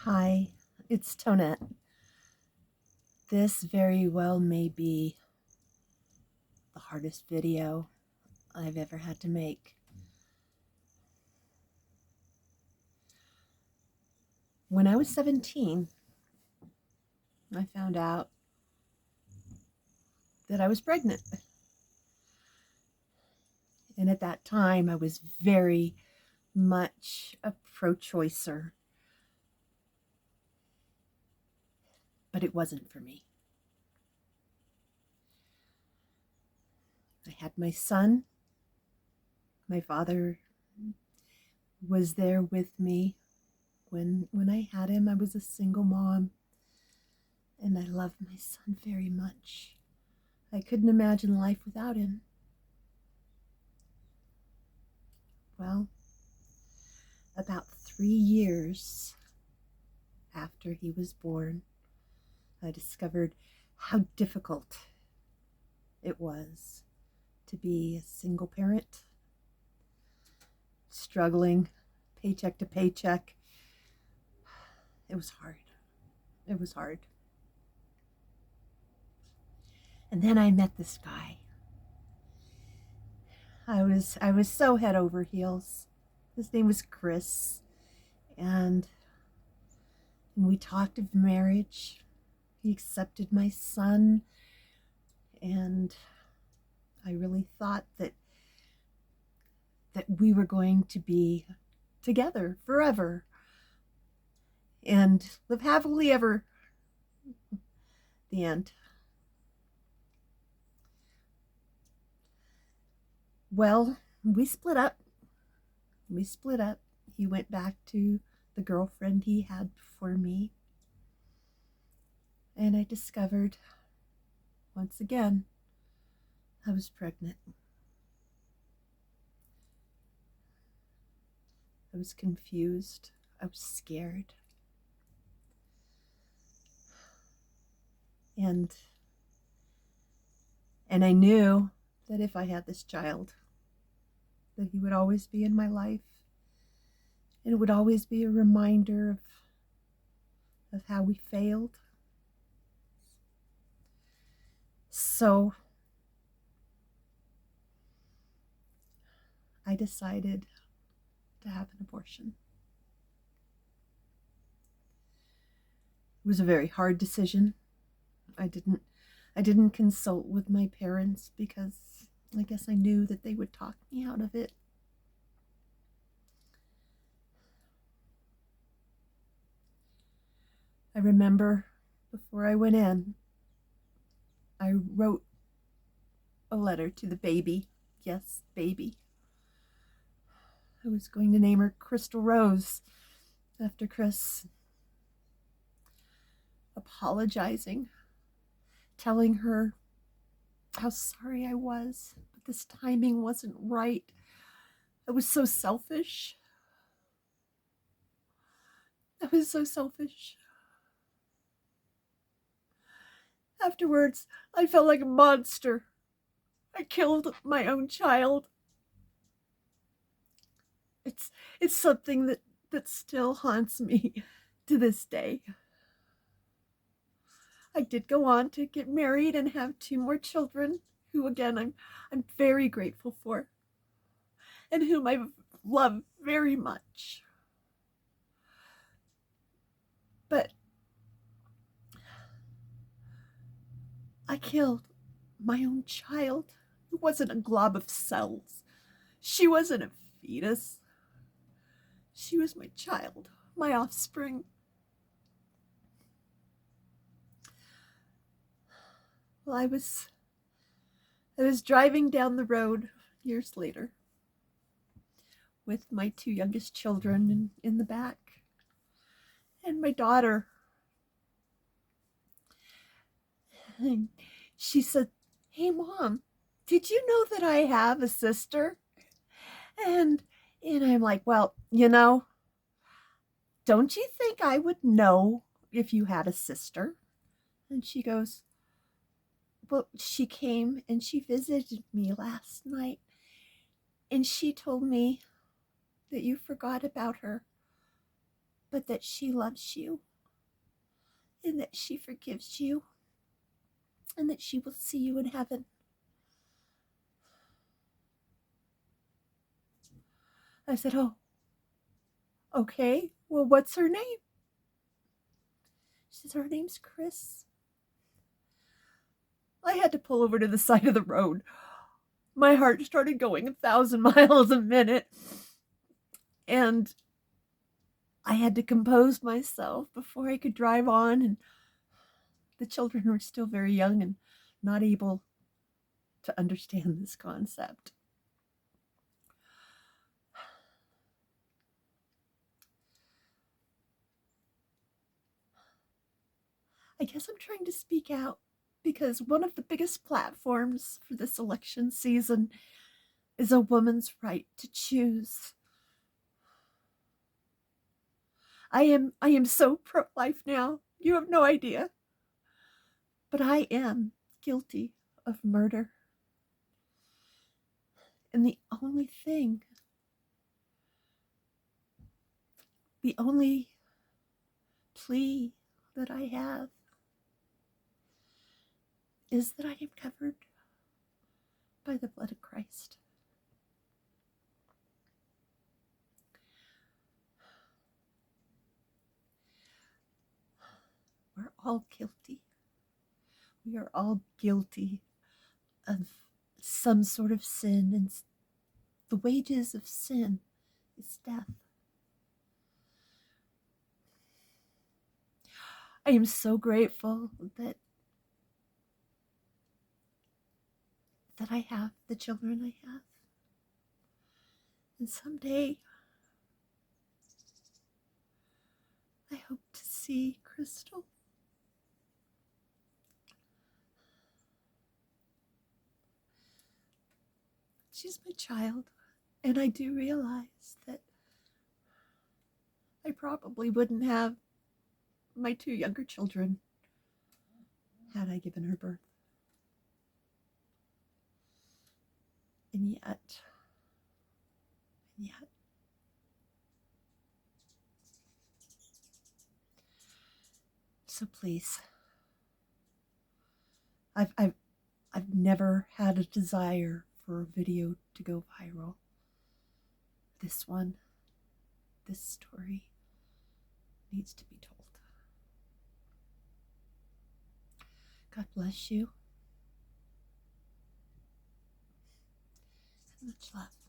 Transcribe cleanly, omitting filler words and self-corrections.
Hi, it's Tonette. This very well may be the hardest video I've ever had to make. When I was 17, I found out that I was pregnant. And at that time, I was very much a pro-choicer. But it wasn't for me. I had my son. My father was there with me. When I had him, I was a single mom. And I loved my son very much. I couldn't imagine life without him. Well, about 3 years after he was born, I discovered how difficult it was to be a single parent, struggling paycheck to paycheck. It was hard. It was hard. And then I met this guy. I was so head over heels. His name was Chris, and we talked of marriage. He accepted my son, and I really thought that we were going to be together forever and live happily ever. The end. Well, we split up. He went back to the girlfriend he had before me. And I discovered, once again, I was pregnant. I was confused. I was scared. And I knew that if I had this child, that he would always be in my life. And it would always be a reminder of how we failed. So I decided to have an abortion. It was a very hard decision. I didn't consult with my parents because I guess I knew that they would talk me out of it. I remember before I went in, I wrote a letter to the baby. Yes, baby. I was going to name her Crystal Rose after Chris. Apologizing, telling her how sorry I was, but this timing wasn't right. I was so selfish. I was so selfish. Afterwards, I felt like a monster. I killed my own child. It's something that still haunts me to this day. I did go on to get married and have 2 more children, who again I'm very grateful for, and whom I love very much. But I killed my own child. It wasn't a glob of cells. She wasn't a fetus. She was my child, my offspring. Well, I was driving down the road years later with my 2 youngest children in the back, and my daughter. And she said, "Hey, Mom, did you know that I have a sister?" And I'm like, "Well, don't you think I would know if you had a sister?" And she goes, "Well, she came and she visited me last night, and she told me that you forgot about her." but that she loves you and that she forgives you and that she will see you in heaven. I said, oh, okay, well, what's her name? She says, her name's Chris. I had to pull over to the side of the road. My heart started going 1,000 miles a minute. And I had to compose myself before I could drive on. And the children were still very young and not able to understand this concept. I guess I'm trying to speak out because one of the biggest platforms for this election season is a woman's right to choose. I am so pro-life now. You have no idea. But I am guilty of murder. And the only plea that I have is that I am covered by the blood of Christ. We're all guilty. We are all guilty of some sort of sin, and the wages of sin is death. I am so grateful that I have the children I have. And someday, I hope to see Crystal. She's my child, and I do realize that I probably wouldn't have my 2 younger children had I given her birth. And yet. So please, I've never had a desire for a video to go viral. This story needs to be told. God bless you. And much love.